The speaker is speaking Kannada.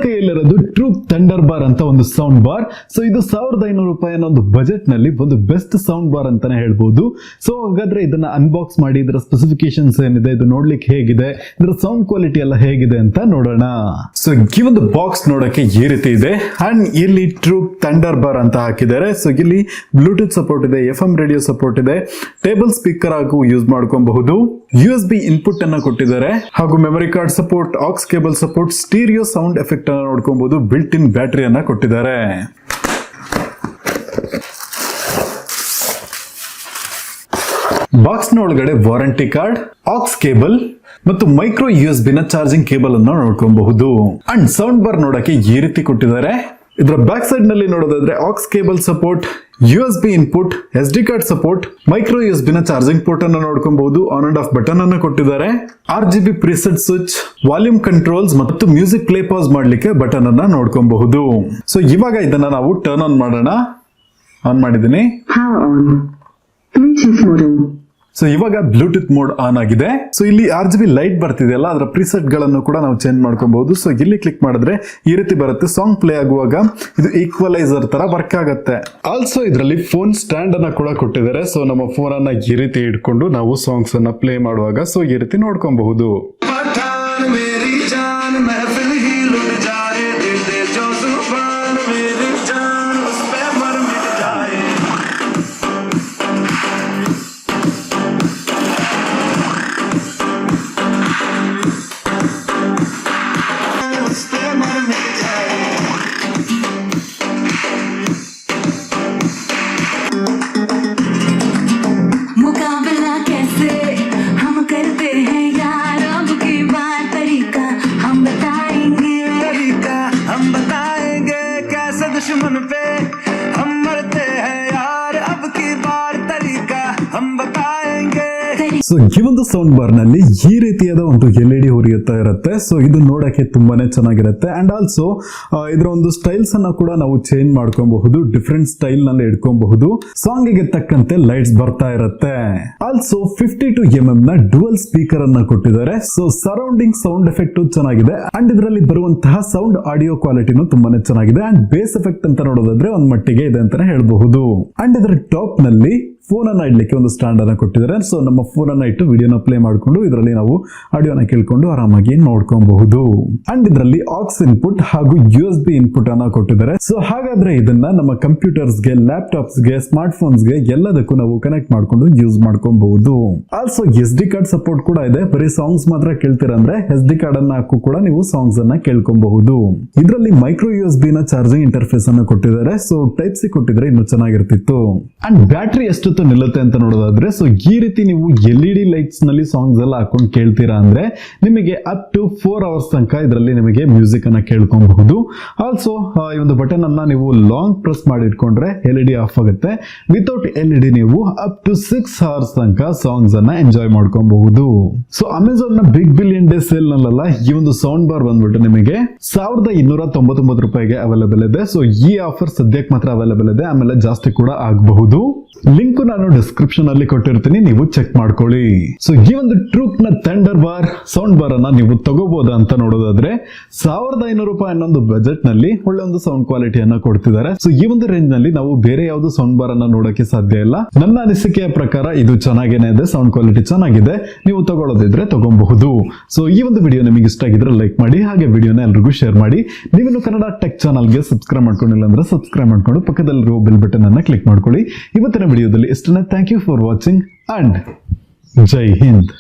ಕೈಯಲ್ಲಿರೋದು ಟ್ರೂಕ್ ಥಂಡರ್ ಬಾರ್ ಅಂತ ಒಂದು ಸೌಂಡ್ ಬಾರ್. ಸೊ ಇದು 1500 ರೂಪಾಯಿನ ಒಂದು ಬಜೆಟ್ ನಲ್ಲಿ ಒಂದು ಬೆಸ್ಟ್ ಸೌಂಡ್ ಬಾರ್ ಅಂತಾನೆ ಹೇಳ್ಬೋದು. ಸೊ ಹಾಗಾದ್ರೆ ಇದನ್ನ ಅನ್ಬಾಕ್ಸ್ ಮಾಡಿ ಇದರ ಸ್ಪೆಸಿಫಿಕೇಶನ್ಸ್ ಏನಿದೆ, ಇದು ನೋಡ್ಲಿಕ್ಕೆ ಹೇಗಿದೆ, ಇದರ ಸೌಂಡ್ ಕ್ವಾಲಿಟಿ ಎಲ್ಲ ಹೇಗಿದೆ ಅಂತ ನೋಡೋಣ. ಸೊ ಈ ಒಂದು ಬಾಕ್ಸ್ ನೋಡಕ್ಕೆ ಈ ರೀತಿ ಇದೆ ಅಂಡ್ ಇಲ್ಲಿ ಟ್ರೂಕ್ ಥಂಡರ್ ಬಾರ್ ಅಂತ ಹಾಕಿದ್ದಾರೆ. ಸೊ ಇಲ್ಲಿ ಬ್ಲೂಟೂತ್ ಸಪೋರ್ಟ್ ಇದೆ, FM ರೇಡಿಯೋ ಸಪೋರ್ಟ್ ಇದೆ, ಟೇಬಲ್ ಸ್ಪೀಕರ್ ಹಾಗೂ ಯೂಸ್ ಮಾಡ್ಕೊಬಹುದು, USB ಇನ್ಪುಟ್ ಅನ್ನ ಕೊಟ್ಟಿದ್ದಾರೆ ಹಾಗೂ memory card support, axe cable support, stereo sound effect ಅನ್ನು ನೋಡ್ಕೊಬಹುದು, ಬಿಲ್ಟ್ ಇನ್ ಬ್ಯಾಟರಿಯನ್ನ ಕೊಟ್ಟಿದ್ದಾರೆ. ಬಾಕ್ಸ್ ನ ಒಳಗಡೆ ವಾರಂಟಿ ಕಾರ್ಡ್, ಆಕ್ಸ್ ಕೇಬಲ್ ಮತ್ತು ಮೈಕ್ರೋ USB ನ ಚಾರ್ಜಿಂಗ್ ಕೇಬಲ್ ಅನ್ನು ನೋಡ್ಕೊಬಹುದು. ಅಂಡ್ ಸೌಂಡ್ ಬಾರ್ ನೋಡಕ್ಕೆ ಈ ರೀತಿ ಕೊಟ್ಟಿದ್ದಾರೆ. ಇದರ ಬ್ಯಾಕ್ ಸೈಡ್ ನಲ್ಲಿ ನೋಡೋದಾದ್ರೆ axe cable support, USB input, SD card support, micro USB ನ ಚಾರ್ಜಿಂಗ್ ಪೋರ್ಟ್ ಅನ್ನು ನೋಡ್ಕೊಬಹುದು, ಆನ್ ಅಂಡ್ ಆಫ್ ಬಟನ್ ಅನ್ನು ಕೊಟ್ಟಿದ್ದಾರೆ, RGB preset switch, volume controls ಮತ್ತು ಮ್ಯೂಸಿಕ್ ಪ್ಲೇ ಪಾಸ್ ಮಾಡ್ಲಿಕ್ಕೆ ಬಟನ್ ಅನ್ನ ನೋಡ್ಕೊಬಹುದು. ಸೊ ಇವಾಗ ಇದನ್ನ ನಾವು ಟರ್ನ್ ಆನ್ ಮಾಡೋಣ. ಆನ್ ಮಾಡಿದ್ದೀನಿ. ಸೊ ಇವಾಗ ಬ್ಲೂಟೂತ್ ಮೋಡ್ ಆನ್ ಆಗಿದೆ. ಸೊ ಇಲ್ಲಿ RGB ಲೈಟ್ ಬರ್ತಿದೆಯಲ್ಲ, ಅದರ ಪ್ರಿಸೆಟ್ ಗಳನ್ನು ಕೂಡ ನಾವು ಚೇಂಜ್ ಮಾಡ್ಕೊಬಹುದು. ಸೊ ಇಲ್ಲಿ ಕ್ಲಿಕ್ ಮಾಡಿದ್ರೆ ಈ ರೀತಿ ಬರುತ್ತೆ. ಸಾಂಗ್ ಪ್ಲೇ ಆಗುವಾಗ ಇದು ಈಕ್ವಲೈಸರ್ ತರ ವರ್ಕ್ ಆಗುತ್ತೆ. ಆಲ್ಸೋ ಇದರಲ್ಲಿ ಫೋನ್ ಸ್ಟ್ಯಾಂಡ್ ಅನ್ನ ಕೂಡ ಕೊಟ್ಟಿದ್ದಾರೆ. ಸೊ ನಮ್ಮ ಫೋನ್ ಅನ್ನ ಈ ರೀತಿ ಇಟ್ಕೊಂಡು ನಾವು ಸಾಂಗ್ಸ್ ಅನ್ನ ಪ್ಲೇ ಮಾಡುವಾಗ ಸೊ ಈ ರೀತಿ ನೋಡ್ಕೊಬಹುದು. ಸೊ ಈ ಒಂದು ಸೌಂಡ್ ಬಾರ್ ನಲ್ಲಿ ಈ ರೀತಿಯಾದ ಒಂದು LED ಉರಿಯುತ್ತಾ ಇರುತ್ತೆ. ಸೊ ಇದು ನೋಡಕ್ಕೆ ತುಂಬಾನೇ ಚೆನ್ನಾಗಿರುತ್ತೆ. ಅಂಡ್ ಆಲ್ಸೋ ಇದರ ಒಂದು ಸ್ಟೈಲ್ಸ್ ಅನ್ನ ಕೂಡ ನಾವು ಚೇಂಜ್ ಮಾಡ್ಕೊಬಹುದು, ಡಿಫ್ರೆಂಟ್ ಸ್ಟೈಲ್ ನಲ್ಲಿ ಇಟ್ಕೊಬಹುದು. ಸಾಂಗ್ ಗೆ ತಕ್ಕಂತೆ ಲೈಟ್ಸ್ ಬರ್ತಾ ಇರುತ್ತೆ. ಆಲ್ಸೋ 52 mm ನ ಡುವಲ್ ಸ್ಪೀಕರ್ ಅನ್ನ ಕೊಟ್ಟಿದ್ದಾರೆ. ಸೊ ಸರೌಂಡಿಂಗ್ ಸೌಂಡ್ ಎಫೆಕ್ಟ್ ಚೆನ್ನಾಗಿದೆ ಅಂಡ್ ಇದರಲ್ಲಿ ಬರುವಂತಹ ಸೌಂಡ್ ಆಡಿಯೋ ಕ್ವಾಲಿಟಿನೂ ತುಂಬಾನೇ ಚೆನ್ನಾಗಿದೆ. ಅಂಡ್ ಬೇಸ್ ಎಫೆಕ್ಟ್ ಅಂತ ನೋಡೋದಾದ್ರೆ ಒಂದ್ ಮಟ್ಟಿಗೆ ಇದೆ ಅಂತಾನೆ ಹೇಳ್ಬಹುದು. ಅಂಡ್ ಇದರ ಟಾಪ್ ನಲ್ಲಿ ಫೋನ್ ಅನ್ನ ಇಡ್ಲಿಕ್ಕೆ ಒಂದು ಸ್ಟ್ಯಾಂಡ್ ಅನ್ನ ಕೊಟ್ಟಿದ್ದಾರೆ. ಸೊ ನಮ್ಮ ಫೋನ್ ಅನ್ನ ಇಟ್ಟು ವಿಡಿಯೋನ ಪ್ಲೇ ಮಾಡಿಕೊಂಡು ಇದರಲ್ಲಿ ನಾವು ಆಡಿಯೋನ ಕೇಳ್ಕೊಂಡು ಆರಾಮಾಗಿ ನೋಡ್ಕೊಬಹುದು. ಅಂಡ್ ಇದರಲ್ಲಿ ಆಕ್ಸ್ ಇನ್ಪುಟ್ ಹಾಗೂ USB ಇನ್ಪುಟ್ ಅನ್ನ ಕೊಟ್ಟಿದ್ದಾರೆ. ಸೊ ಹಾಗಾದ್ರೆ ಇದನ್ನ ನಮ್ಮ ಕಂಪ್ಯೂಟರ್ಸ್ ಗೆ, ಲ್ಯಾಪ್ಟಾಪ್ಸ್ ಗೆ, ಸ್ಮಾರ್ಟ್ ಫೋನ್ಸ್ ಗೆ ಎಲ್ಲದಕ್ಕೂ ನಾವು ಕನೆಕ್ಟ್ ಮಾಡ್ಕೊಂಡು ಯೂಸ್ ಮಾಡ್ಕೊಬಹುದು. ಆಲ್ಸೋ SD ಕಾರ್ಡ್ ಸಪೋರ್ಟ್ ಕೂಡ ಇದೆ. ಬರೀ ಸಾಂಗ್ಸ್ ಮಾತ್ರ ಕೇಳ್ತೀರಂದ್ರೆ SD ಕಾರ್ಡ್ ಅನ್ನ ಹಾಕು ಕೂಡ ನೀವು ಸಾಂಗ್ಸ್ ಅನ್ನ ಕೇಳ್ಕೊಬಹುದು. ಇದರಲ್ಲಿ ಮೈಕ್ರೋ USB ನ ಚಾರ್ಜಿಂಗ್ ಇಂಟರ್ಫೇಸ್ ಅನ್ನು ಕೊಟ್ಟಿದ್ದಾರೆ. ಸೊ ಟೈಪ್ ಸಿ ಕೊಟ್ಟಿದ್ರೆ ಇನ್ನು ಚೆನ್ನಾಗಿರ್ತಿತ್ತು. ಅಂಡ್ ಬ್ಯಾಟರಿ ಎಷ್ಟು ನಿಲ್ಲುತ್ತೆ ಅಂತ ನೋಡೋದಾದ್ರೆ ಸೊ ಈ ರೀತಿ ನೀವು LED ಲೈಟ್ಸ್ ನಲ್ಲಿ ಸಾಂಗ್ಸ್ ಎಲ್ಲ ಹಾಕೊಂಡು ಕೇಳ್ತೀರಾ ಅಂದ್ರೆ ನಿಮಗೆ ಅಪ್ ಟು 4 ಅವರ್ಸ್ ತನಕ ಇದರಲ್ಲಿ ನಿಮಗೆ ಮ್ಯೂಸಿಕ್ ಅನ್ನ ಕೇಳ್ಕೊಬಹುದು. ಆಲ್ಸೋ ಈ ಒಂದು ಬಟನ್ ಅನ್ನ ನೀವು ಲಾಂಗ್ ಪ್ರೆಸ್ ಮಾಡಿ ಇಟ್ಕೊಂಡ್ರೆ LED ಆಫ್ ಆಗುತ್ತೆ. ವಿತೌಟ್ LED ನೀವು ಅಪ್ ಟು 6 ಅವರ್ಸ್ ತನಕ ಸಾಂಗ್ಸ್ ಅನ್ನ ಎಂಜಾಯ್ ಮಾಡ್ಕೊಬಹುದು. ಸೊ ಅಮೆಜಾನ್ ನ ಬಿಗ್ ಬಿಲಿಯನ್ ಡೇ ಸೇಲ್ ನಲ್ಲ ಈ ಒಂದು ಸೌಂಡ್ ಬಾರ್ ಬಂದ್ಬಿಟ್ಟು ನಿಮಗೆ 1299 ರೂಪಾಯಿಗೆ ಅವೈಲೇಬಲ್ ಇದೆ. ಸೊ ಈ ಆಫರ್ ಸದ್ಯಕ್ಕೆ ಮಾತ್ರ ಅವೈಲೇಬಲ್ ಇದೆ, ಆಮೇಲೆ ಜಾಸ್ತಿ ಕೂಡ ಆಗಬಹುದು. ಲಿಂಕ್ ನಾನು ಡಿಸ್ಕ್ರಿಪ್ಷನ್ ಅಲ್ಲಿ ಕೊಟ್ಟಿರ್ತೀನಿ, ನೀವು ಚೆಕ್ ಮಾಡ್ಕೊಳ್ಳಿ. ಸೊ ಈ ಒಂದು ಟ್ರೂಕ್ ನ ಥಂಡರ್ ಬಾರ್ ಸೌಂಡ್ ಬಾರ್ ಅನ್ನ ನೀವು ತಗೋಬಹುದಾ ಅಂತ ನೋಡೋದಾದ್ರೆ 1500 ರೂಪಾಯಿ ಅನ್ನೊಂದು ಬಜೆಟ್ ನಲ್ಲಿ ಒಳ್ಳೆ ಒಂದು ಸೌಂಡ್ ಕ್ವಾಲಿಟಿಯನ್ನ ಕೊಡ್ತಿದ್ದಾರೆ. ಸೊ ಈ ಒಂದು ರೇಂಜ್ ನಲ್ಲಿ ನಾವು ಬೇರೆ ಯಾವ್ದು ಸೌಂಡ್ ಬಾರ್ ಅನ್ನ ನೋಡಕ್ಕೆ ಸಾಧ್ಯ ಇಲ್ಲ. ನನ್ನ ಅನಿಸಿಕೆಯ ಪ್ರಕಾರ ಇದು ಚೆನ್ನಾಗೇನೆ ಇದೆ, ಸೌಂಡ್ ಕ್ವಾಲಿಟಿ ಚೆನ್ನಾಗಿದೆ. ನೀವು ತಗೊಳ್ಳೋದಿದ್ರೆ ತಗೊಬಹುದು. ಸೊ ಈ ಒಂದು ವಿಡಿಯೋ ನಿಮಗೆ ಇಷ್ಟ ಆಗಿದ್ರೆ ಲೈಕ್ ಮಾಡಿ, ಹಾಗೆ ವಿಡಿಯೋನ ಎಲ್ರಿಗೂ ಶೇರ್ ಮಾಡಿ. ನೀವಿನ್ನು ಕನ್ನಡ ಟೆಕ್ ಚಾನಲ್ಗೆ ಸಬ್ಸ್ಕ್ರೈಬ್ ಮಾಡ್ಕೊಂಡಿಲ್ಲ ಅಂದ್ರೆ ಸಬ್ಸ್ಕ್ರೈಬ್ ಮಾಡ್ಕೊಂಡು ಪಕ್ಕದಲ್ಲಿರುವ ಬೆಲ್ ಬಟನ್ ಅನ್ನ ಕ್ಲಿಕ್ ಮಾಡ್ಕೊಳ್ಳಿ. ಇವತ್ತಿನ ವಿಡಿಯೋದಲ್ಲಿ ಇಷ್ಟನೇ. Thank you for watching and ಜೈ ಹಿಂದ್.